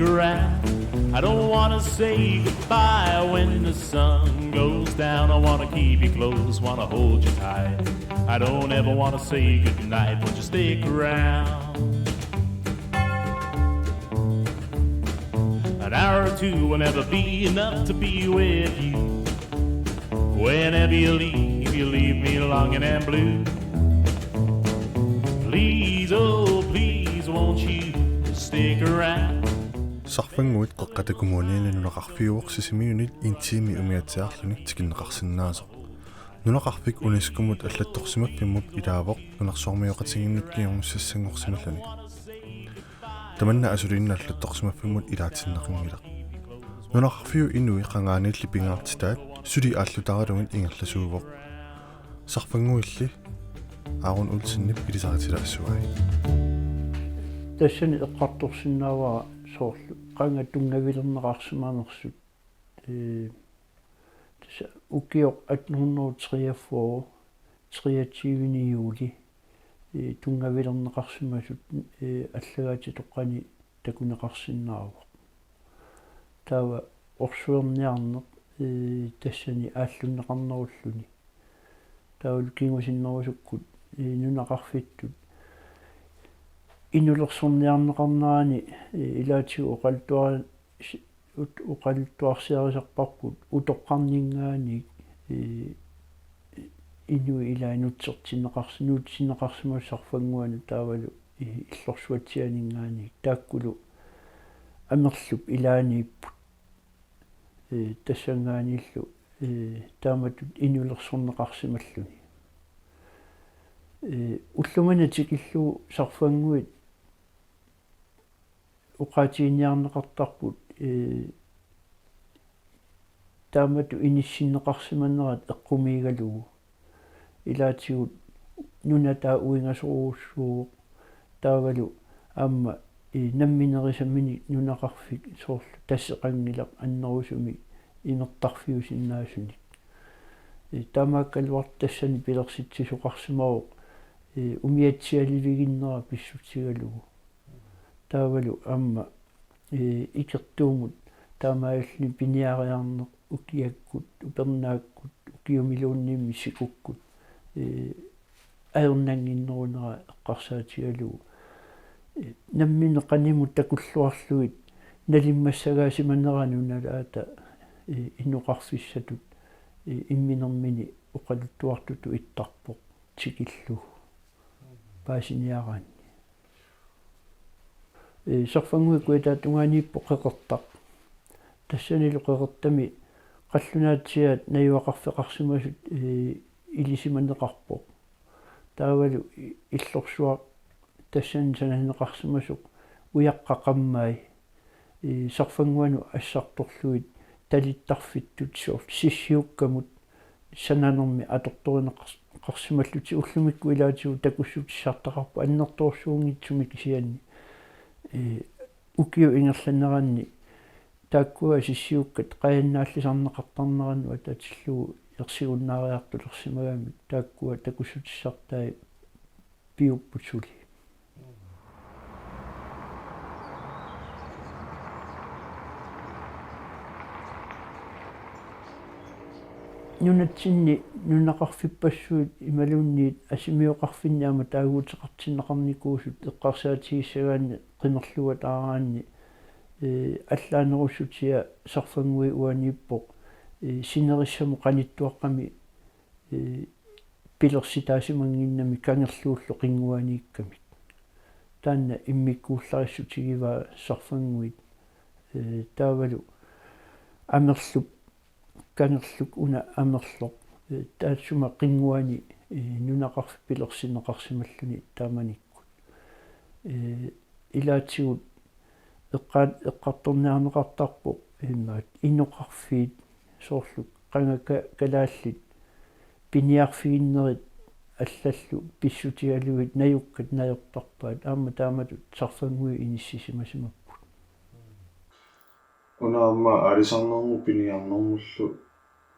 around. I don't wanna say goodbye when the sun goes down. I wanna keep you close, wanna hold you tight. I don't ever wanna say goodnight, won't you stick around? An hour or two will never be enough to be with you. Whenever you leave me longing and blue. Please, oh please, won't you stick around? Sarfanguit qaqqatakumuni nunaqarfiuq sisimiunit intimi umiatsiarluni tikinneqarsinnaasoq nunaqarfik uniskumut allattorsimakkimmut ilaavoq nunarsormiuqatiginnukkiormussassanngorsimalluni tamanna asulinna allattorsimaffimut ilaatsinneqingilaq nunaqarfiu inui qangaanilli pingaartitaat suli aallutaralungit ingerlasuuvoq sarfanguilli aarun ulsinnip ilisaritilaassuai тассани эққартторсиннааваа соорлу qanga tungavilerneqarsimaanersut tassa ukior 1843 23 juli tungavilerneqarsimasut allagaati toqqani takuneqarsinnaaruq taava orsuerniarneq tassani ааллуннеқарнеруlluni таавал кингусиннерусуккут нунақарфиттут иннулерсорниарнеқарнаани илаатигу уқалуттуарсиарисарпарпут утоққарнингаани инуи илаанутсертиннеқарсимассарфангуану таавалу иллорсуатсианингаани тааккулу амерлуп илаанииппут тассангааниллу тааматут иннулерсорнеқарсималлуни уллуманатикиллу сарфангуит уqaatiiniarneqartarput таамату иниссиннеқарсиманнерат эққумиигалугу илаатигут нунатаа уингасоруussuu таавалу аама намминерисаммини нунақарфик соорлу тассеқангилақ аннерусуми инертарфиусиннаасуник таамааккалуарт тассани пилерситсисоқарсимаоқ умиатсиаливигиннера писсутсигалугу таавалу аама икертуумут таамаалли пиниариарнеқ укиаккут упернааккут укиумилууннимми сикуккут аернангиннерунера эққарсаатигалугу намминеқанимут такуллуарлуит налиммассагаасиманнерану налаата инуқарфиссатут имминермини уқалуттуартуту иттарпоқ тикиллу паасиниараани сарфангуикуита тунгааниппо қеқертақ тассанилу қеқертами қаллунаатсиат наюақарфеқарсимасут илисиманеқарпоқ таавалу иллорсуа тассан сананеқарсимасоқ уяққақаммай сарфангуану ассарторлуит талиттарфиттут соор сиссиуккамут сананерми аторторинеқарсималлути уллумикку илаатигу такуссутиссартақарпу аннерторсуунгитсуми кисианни укиу ингерланнеранни тааккуа сиссиуккат қаяннааллисарнеқартарнеранну ататиллугу ерсигуннаариартулерсимагами тааккуа такуссутиссартай пиуппутсули нунатсинни нунақарфиппассуут ималуунниит асимиоқарфинниама таагуутеқартиннеқарникуусут эққарсаатигиссагаанни қимерлуат аараанни аллаанеруссутиа сарфангуи уанииппоқ синериссаму қаниттуаққами пилерситаасимангиннами кангерлууллу қингуанииккамик таанна иммиккууллариссутигиваа сарфангуит таавалу амерлуп кангерлук уна амерлоқ таассума қингуани нунақарф пилерсинеқарсималлуни тааманиккут илаатигут эққарторниарнеқартарпоқ иммаат инноқарфиит соорлук қангака калааллит пиниарфигиннерит аллаллу писсутигалугит наюккат наёртарпаат аама тааматут сарфангуи иниссисимасимаппут унаама алисарнерму пиниарнэрмуллу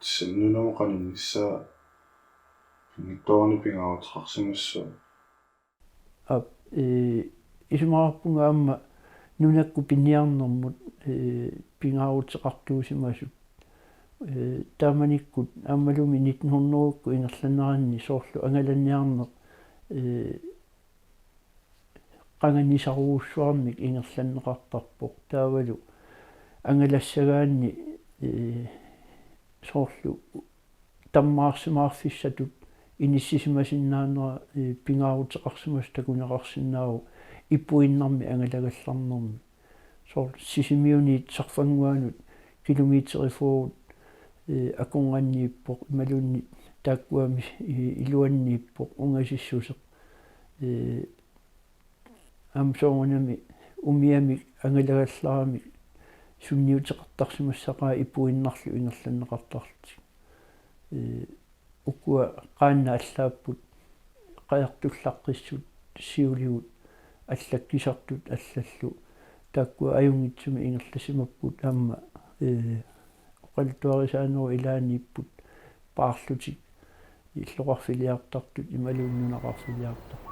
тиссаннунамоқаниннссаа пингитторни пингаавутеқарсимассаа исумаарпунга аама nunakku piniarnermut pingaarutеқартуусимасут тааманиккут аамалуми 1900-укку ингерланеранни соорлу ангаланниарнеқ qanganissaruussuarmik ingerlanneqartarpoq taavalu angallassagaanni soorlu tammaarsimaarfissatut inissisimasinnaaneraa pingaaruteqarsimas takuneqarsinnaaru ippuinnarmi angalagallarnermi soor sisimiuniit sarfanguanut kilometerifuut akunganniippoq imalunni taakkuami iluanniippoq ungasissuseq амсоонами умиами ангалагалларами сунниутеқартарсимассақаа ипуиннарлу ингерланнеқартарлути укуа qaanna аллааппут qajartullaqқиссут сиулигут аллаккисартут аллаллу тааккуа аюнгитсуми ингерласимаппут аама оқалтуарисаанеру илаанииппут паарлутик иллоқарфилиартартут ималууннунақарфилиартартут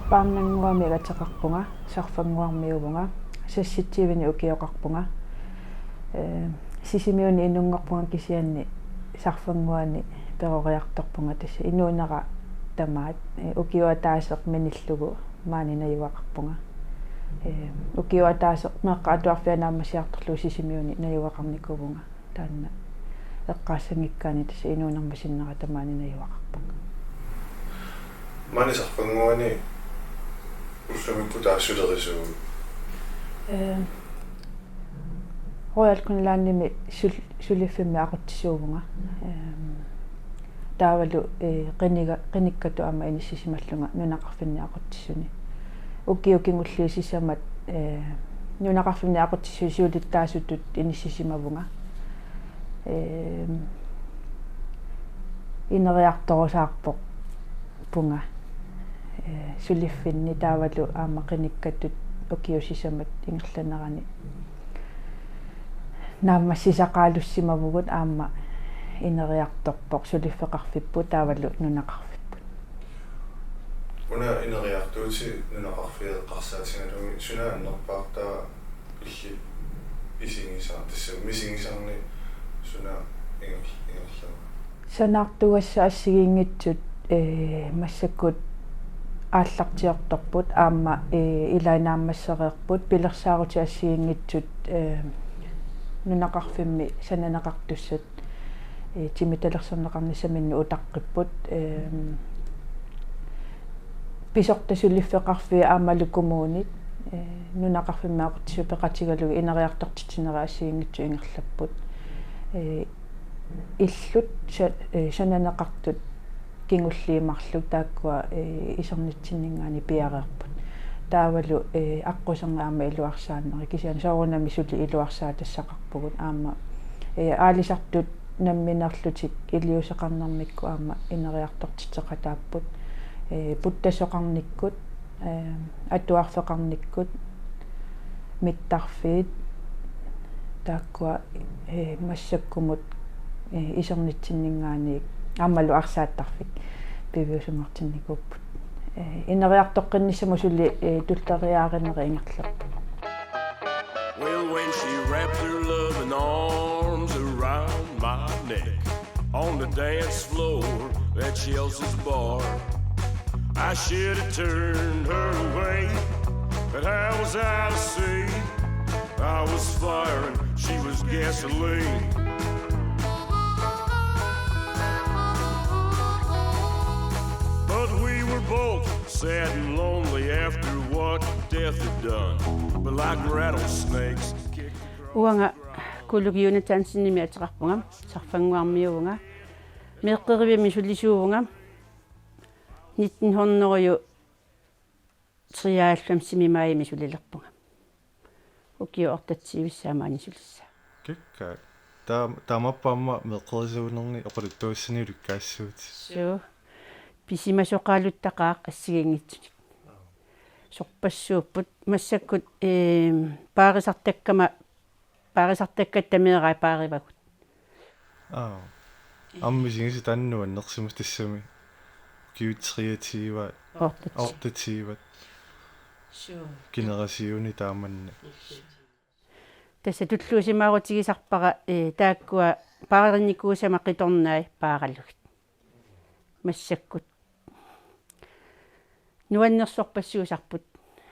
paarnanguami agataqarpunga sarfanguarmiuvunga sassitsivini ukioqarpunga sisimiuni innunngorpunga kisianni sarfanguani peroriartorpunga tassa inuunara tamaat ukioataaseq minillugu maaninayuaqarpunga ukioataaseq meqqa atuarfianaammassiartorlu sisimiuni nayuaqarnikuvunga taanna eqqaassangikkaani tassa inuunarmasinnera tamaaninayuaqarpunga maanisarfanguani ussumikku taassulerisuugu royal kunlaannimi suliffimmi aquttissuuvunga taavalu qinikkatu amma inissisimallunga nunaqarfinni aquttissuni ukiukingulliisissamat nunaqarfinni aquttissu suulittaasutut inissisimavunga ineriartorosaarpoq punga suliffinni taavalu aama qinikkatut ukiusisamat ingerlanerani naammassisaqaalussimavugut aama ineriartorpoq suliffeqarfippu taavalu nunaqarfippu una ineriartuuti nunaqarfieqqarsaatigalumi sunaannerpaartaa illi isingisaa tassa misingisarni suna ingerlama sanartuassa assigiingitsut массаккут ааллартиорторпут аама илайнааммассереерпут пилерсаарути ассигингитсут нунақарфимми сананеқартуссат тимиталерсернеқарнissamинну утаққиппут писортасуллиффеқарфи аамалукумуунит нунақарфимми ақутсу пеқатигалуги инериартортитинера ассигингитсу ингерлаппут иллут сананеқартут кингуллиимарлу тааккуа исернитсиннингаани пиареерпут таавалу аққусернаама илуарсааннери кисиан соорунами сули илуарсаа тассақарпугут аама аалисартут намминерлутик илиусеқарнэрмикку аама инериартортитеқатааппут путтасоқарниккут атуарфеқарниккут миттарфиит тааккуа массаккумут исернитсиннингаани аамалу арсааттарфик пивиусумартинникууппут инериартоққинниссаму сули туллериааринери ингерлаппу Well, when she wrapped her loving arms around my neck on the dance floor at Chelsea's bar, I should have turned her away, but how was I to see? I was fire and she was gasoline. But we were both sad and lonely after what death had done. But like rattlesnakes. Uanga исақкуулугиуна таансинними атеқарпугам сарфангуармиувнга меэққеривими сулисуувнга 1900 триааллам маими сулилерпуга укиу ортатсивиссаамаани сулисса кикка таамаппаама меэққерисуунерни оқалуттууссани улуккаассуут суу писимасоқаалуттақаақ ассигингитсуник сорпассууппут массаккут паарисартаккатамеераа пааривагут аммисигиси таннуан нерсимас тассами киутриатива ортативат суу генерасиуни тааманна тасса туллуусимаарутигисарпара тааккуа пааринникуусама қиторнаи паараллугит массаккут нуаннерсорпассуусарпут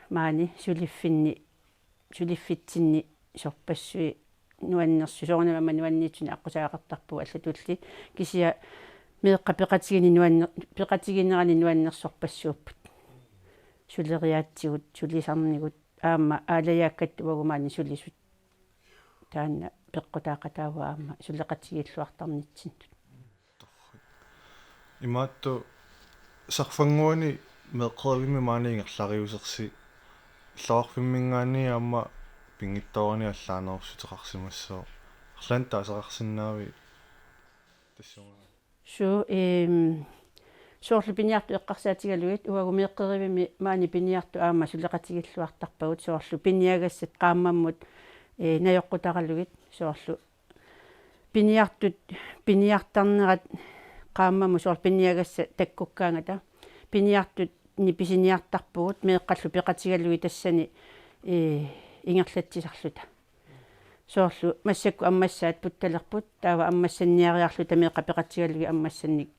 маани сулиффитсинни сорпассуи нуаннерсу соорнамама нуанниитсуни аққусаақартарпу аллатулли кисия меэққа пеқатигинерани нуаннерсорпассууппут сулериаатсигут сулисарнигут аама аалаяаккаттуагумаани сулисут таанна пеққутаақатаава аама сулеқатигиллуартарнитсинтут имаатту сарфангуани меэққеривими маанигерлариусерси иллаварфиммингаани аама пингиттоорни аллаанерсутеқарсимассоо арлаан таасеқарсинаави тассуунга суу соорлу пиниарту эққарсаатигалугит уагу меэққеривими маани пиниарту аама сулеқатигиллуартарпагут соорлу пиниагассат qaammammut наёққутаралугит соорлу пиниартарнерат qaammamu soor piniagassa takkukkaangata piniartut nipисиниартарпугут меэққаллу пеқатигаллуги тассани ингерлатсисарлута соорлу массакку аммассаат путталерпут таава аммассанниариарлута меэққа пеқатигаллуги аммассанник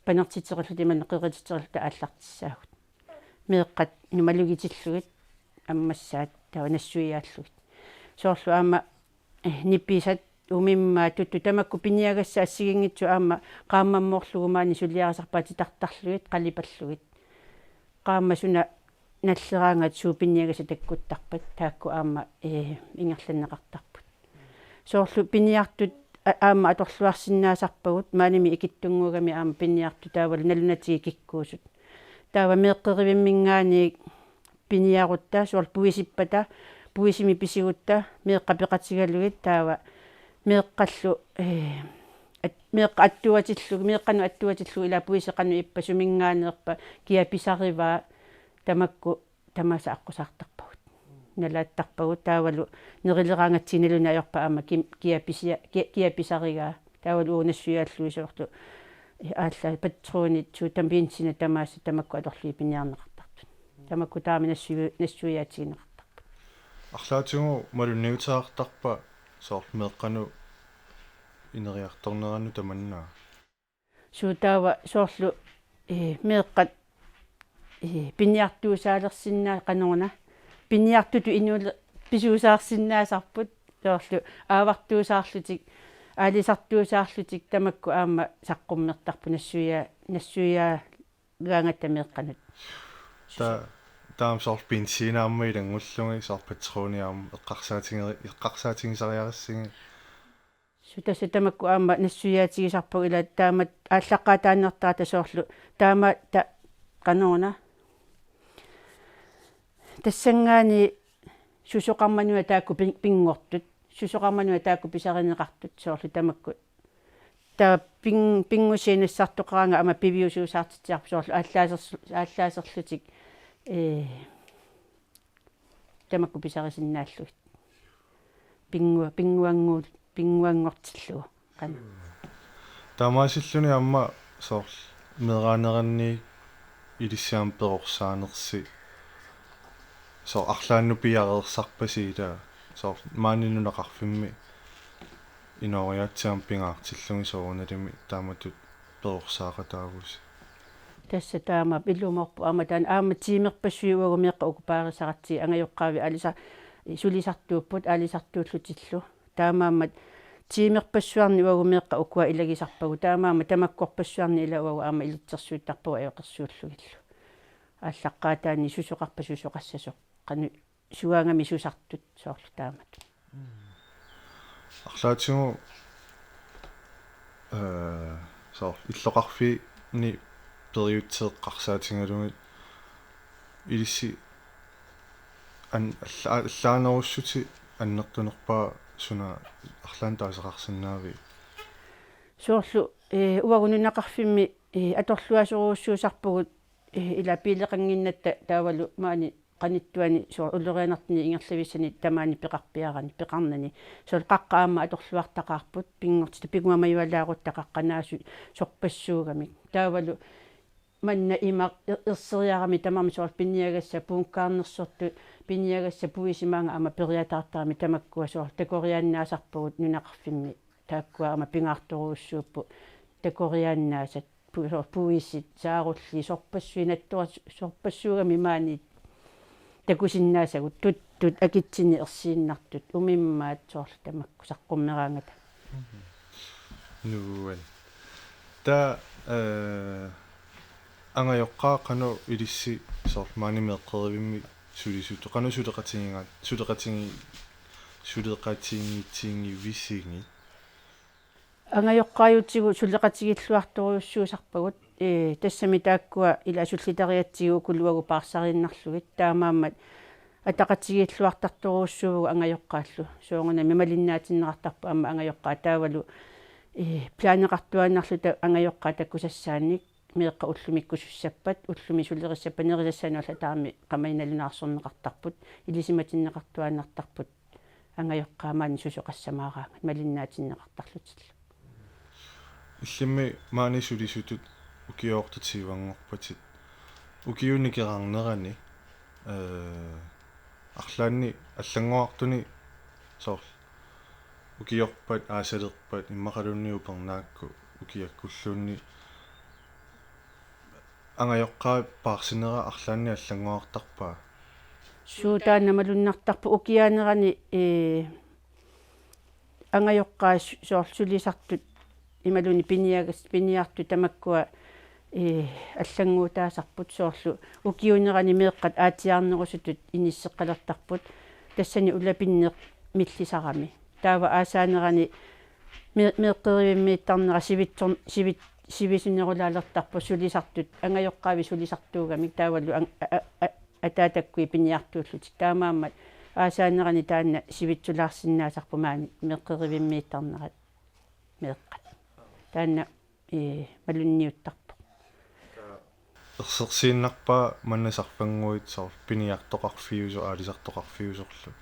панертитерлу тиман қеқититерлута ааллартиссаагут меэққат нумалугитиллугит аммассаат таава нассуиааллугит соорлу аама нипписат умимма тутту тамакку пиниагасса ассигингитсу аама qaammammooрлугумаани сулиарисарпаати тартарлугит қалипаллугит qaamma суна наллераангат суупиниагаса таккуттарпат таакку аама ингерланнеқартарпут соорлу пиниартут аама аторлуарсинаасарпагут мааними икиттунгугами аама пиниарту таавал налунатиги киккуусут таава меэққеривиммингаани пиниарутта суорл пуисими писигутта меэққа пеқатигалугит таава меэққаллу меэққа аттуатиллуг меэққану аттуатиллуг ила пуисеқану иппа сумингаанеерпа киаписариваа тамакку тамаса аққусаартарпагут налааттарпагут таавалу нерилераангатсиналуна аёрпа аама киаписаригаа таавалу унассуяаллуи соорлу аалла патроонит сутамбиинсина тамааса тамакку аторлуи пиниарнеқартартут тамакку нассуяатигинеқартарпут арлаатингу малунниутаартарпа соор меэққану инериарторнерану таманнаа суутаава соорлу меэққат пиниартуусаалерсиннаа канорна пиниартуту инуул писуусаарсиннаасарпут соорлу аавартуусаарлутик аалисартуусаарлутик тамакку аама саққуммертарпу нассуя гаангатта меэққанут таам соор бензинаамма илангуллуги соор патрониаам эққарсаатингисариарассинги сутаса тамакку аама нассуяатигисарпу ила таамат ааллаққаа тааннертаа тасоорлу таама канорна тассангаани сусоқармануа таакку пингортут сусоқармануа таакку писаринеқартут соорлу тамакку таа пингусинассартоқаранга ама пивиусуусаартитсиарпу соорлу ааллаасерлутик тамакку писарисиннааллугит пингуангортиллугу қана тамаасиллуни амма соорлу мераанеранни илиссаам перорсаанерси соо арлаанну пиареерсарпасиила соор маанинунеқарфимми инориатсаам пингаартиллуги соорналими тааматут перорсаақатаагус тасса таама пиллуморпу аама таан аама тиимерпассуиуагу меққа укупаарисаратси ангайоққаави алиса сулисартууппут алисартууллутиллу таамааммат тиимерпассуарни уагу меққа укуа илагисарпагу таамаама тамаккорпассуарни ила уагу аама илитсерсуиттарпуга аёқерсууллугиллу ааллаққаатаани сусоқарпа сусоқассасоқ қану суаангами сусартут соорлу таамат арлаатигу соо иллоқарфи ни периутсеэққарсаатингалугит илисси ан аллаанеруссути аннертунерпаа суна арлаан таасеқарсинаави соорлу уагунунақарфимми аторлуасоруussуусарпугут ила пилеқангиннатта таавалу маани qaниттуани соо уллерианартни ингерлависсани тамаани пеқарпиарани пеқарнани соо қаққаама аторлуартақарпут пингорти пигуамаюалаагутта қаққанаасу сорпассуугамик таавалу манна има ирсериарами тамарми соор пинниагасса пуункаарнерсорту пинниагасса пуисимаанга ама периатаартарами тамаккуа соор такорианнаасарпугут нунақарфимми тааккуа ама пингаарторуussууппу такорианнаасат пуисит саарулли сорпассуинаттуа сорпассуугами маани такусиннаасагут туттут акитсини ерсииннартут умиммаат соорлу тамакку саққуммераангата нуэн та ангайоққаа қану илисси соор манимеэққеривимми сулисуту қану сулеқатингитсиинги висиинги ангайоққааютигу сулеқатигиллуарторуuссуусарпагут тассами тааккуа ила суллитариатсигу кулуагу паарсарииннарлугит таамааммат атақатигиллуартарторуuссуугу ангайоққааллу соонгуна мималиннаатиннеқартарпу амма ангайоққаа таавалу плаанеқартуаннарлута ангайоққаа таккусассааник меэққа уллумиккусуссаппат уллуми сулериссаппа нерисассаануалла таами қамайналунаарсорнеқартарпут илисиматиннеқартуаннартарпут ангайоққаамаани сусоқассамаараангат малиннаатиннеқартарлутилла иллимми маани сулисутут укиоортатсивангорпатит укиуникерарнерани арлаанни аллангуартуни соор укиорпат аасалерпат иммақалунниу пернаакку укиаккуллуунни ангайоққаа паарсинера арлаанни аллангуартарпаа суутаанамалуннартарпу укиаанерани ангайоққаа соор сулисартут ималуни пиниарту тамаккуа аллангуутаасарпут соорлу укиунерани меэққат аатиарнерусутут иниссеққалертарпут тассани улапиннеқ миллисарами таава аасаанерани меэққеривиммииттарнера сивисунерулаалертарпу сулисартут ангайоққаави сулисартуугамик таавалу атаатаккуи пиниартууллути таамааммат аасаанерани таанна сивитсулаарсинаасарпумаани меэққеривиммииттарнерат меэққат таанна малунниуттарпу ерсерсииннарпаа маннасарфангуит соор пиниартоқарфиусо аалисартоқарфиусорлу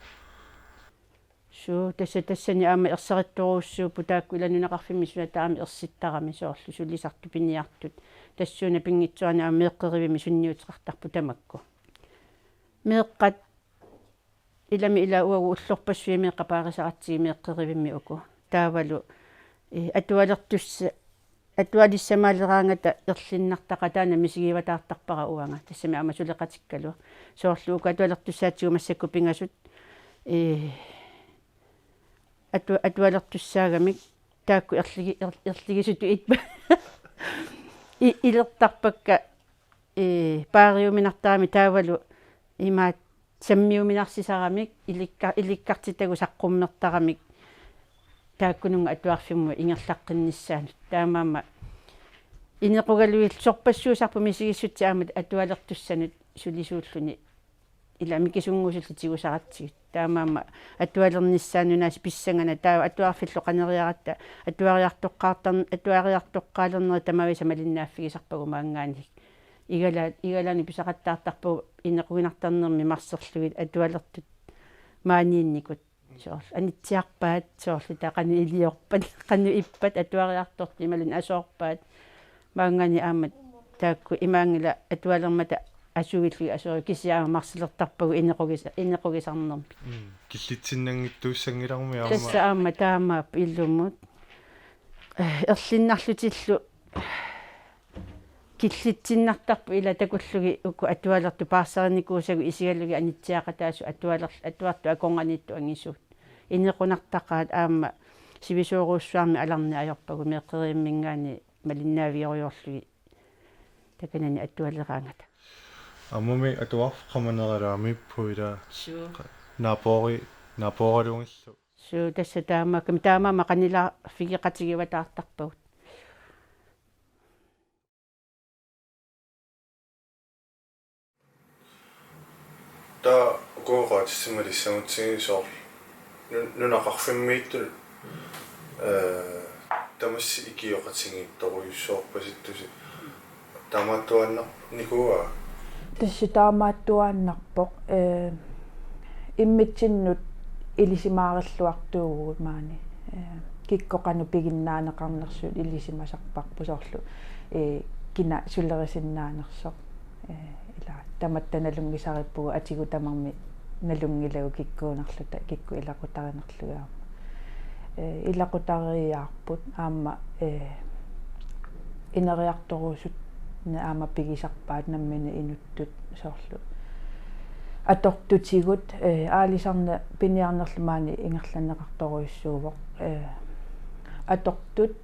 суу тассани аама ерсеритторуussууппу таакку иланунеқарфимми суна таами ерситтарами соорлу сулисарту пиниартут тассууна пингитсуани аама меэққеривими сунниутеқартарпу тамакку меэққат илами ила уагу уллорпассуи меэққапаарисаратсиги меэққеривимми уку таавалу атуалиссамаалераангата ерлиннартаqa таана мисигиватаартарпара уанга тассами аама сулеқатиккалу соорлуука атуалертуссаатигу массакку пингасут атуалертуссаагамик таакку ерлигисуту итпа илертарпакка паариуминартаами таавалу имаат саммиуминарсисарамик иликкартитагу саққуммертарамик тааккунунга атуарфимму ингерлаққиннissaанут таамаама инеқугалуил сорпассуусарпу мисигиссутти аамат атуалертуссанут сулисууллуни ила микисунгусуллитигусаратсигит таамаама атуалернissaанунаас писсангана таа атуарфиллу қанериаратта атуариартоққаалернери тамависа малиннааффигисарпагу маангаани игалаани писақаттаартарпу инеқугинартарнерми марсерлугит атуалертут maaниинникут соор анитсиарпаат соорлу тақани илиорпат қанну иппат атуариарторти малун асоорпаат маангани аамат таакку имаангила атуалермата асуиллуи асоо кисиаама марселертарпагу инеқугисарнерми киллитсиннангиттууссангиларми аама тасса аама таамаап иллуммут ерлиннарлутиллу киллитсиннартарпу ила такуллуги уку атуалерту паарсариникуусагу исигаллуги анитсиақатаасу атуарту аконганитту ангисуут инеқунартақаат аама сивисууруussуарми аларни аёрпагу меққерииммингаани малиннаавиориорлуги таканани атуалераангата аммуми атуарф қаманералаами пуила напоралунгиллу суу тасса таамаакками таамаама канила фигеқатигиватаартарпагут та гоораатиссималиссамутсиги соор нунақарфиммииттул тамасси икиоқатингиитторуйуссоорпаситтуси таамааттуанна никуа тасси таамааттуааннарпоқ иммитсиннут илисимаариллуартуугу маани киккоқану пигиннаанеқарнерсуут илисимасарпарпу соорлу кина сулерисиннаанерсоқ ила таматтаналунгисариппугу атигу тамарми налунгилагу киккуунарлута кикку илақутаринерлугаама илақутариаарпут аама инериарторуусут аама пигисарпаат наммина инуттут соорлу атортутигут аалисарна пиниарнерлумаани ингерланнеқарторуйуссуувоқ атортут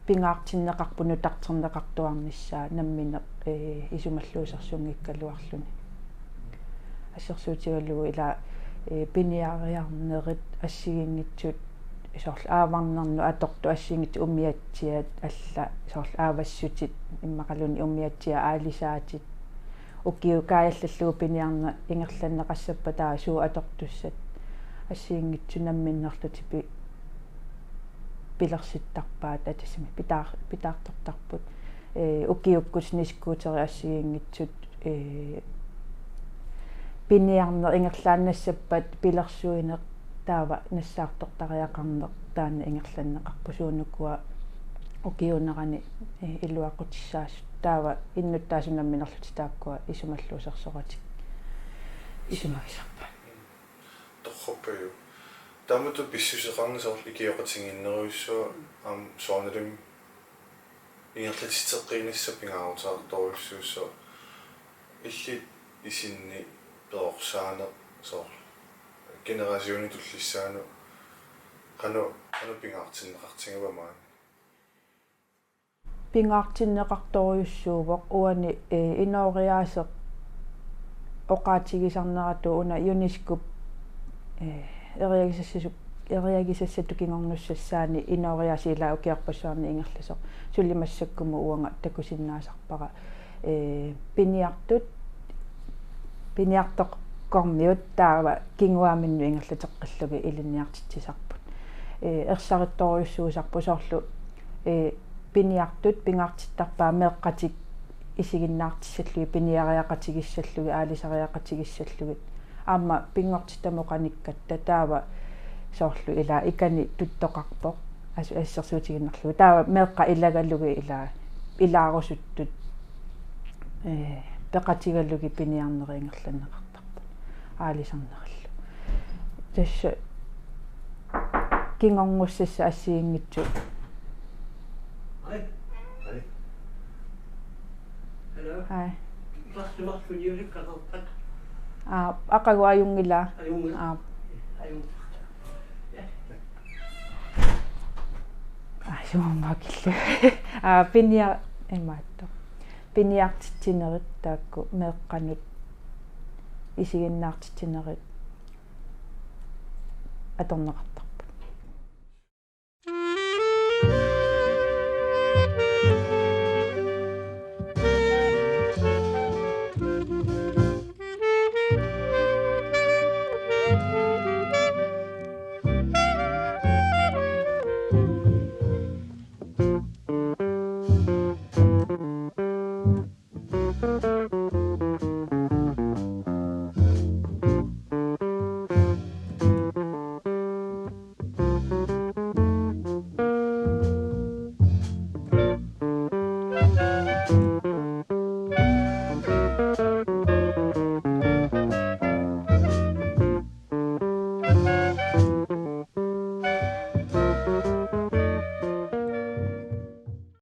пингаартиннеқарпуну тартернеқартуарниссаа наммина исумаллуусерсунгиккалуарлуни ассерсуутигаллугу ила пиниариарнерит ассигингитсут соорлу ааварнерну аторту ассигингит умиатсиат алла соорлу аавассутит иммақалуни умиатсиа аалисаатит укиу каяллаллугу пиниарна ингерланнеқассаппа таа суу атортуссат ассигингитсунамминнерлутипи пилерситтарпаат атасими питаартортарпут укиуккус нискуутери ассигингитсут пиниарнер ингерлааннассаппат пилерсуинеқ таава нассаартортариақарнеқ таана ингерланнеқарпу суунукуа укиунерани илуақутиссаас таава иннуттаасунамминерлути тааккуа исумаллуусерсоратик исумагисарпа торхоппаю тамуту писсусеқарнисоорл икиоқатингиннеруйуссуа соорналум ингерлатитеққинисса пингаарутаарторуйуссууссуа илли исинни перорсаанеқ соор генерасиони туллиссаану кану пингаартиннеқартингавамаани пингаартиннеқарторуйуссуувоқ уани инориаасеқ оқаатигисарнерату уна юнискуп эриагисассату кингорнуссассаани инориасила укиарпассуарни ингерласоқ суллимассаккуму уанга такусиннаасарпара пиниартоқ кормиут таава кингуаминну ингерлатеққаллуги илинниартитсисарпут ерсаритторуйуссуусарпу соорлу пиниартут пингаартиттарпаа меэққатик исигиннаартиссаллуги пиниариақатигиссаллуги аалисариақатигиссаллугит аама пингортитамоқаниккатта таава соорлу ила икани туттоқарпоқ ассерсуутигиннарлуги таава меэққа илагаллуги илаарусуттут пеқатигаллуги пиниарнерингерланнеқартарпу аалисарнераллу тасса кингорнуссасса ассиингитсу Hej. Aqagu ajungila. Ajummakillu. Pinia emaatto. Piniartittinerit taakku meeqqanut isiginnaartittinerit atorneqartar.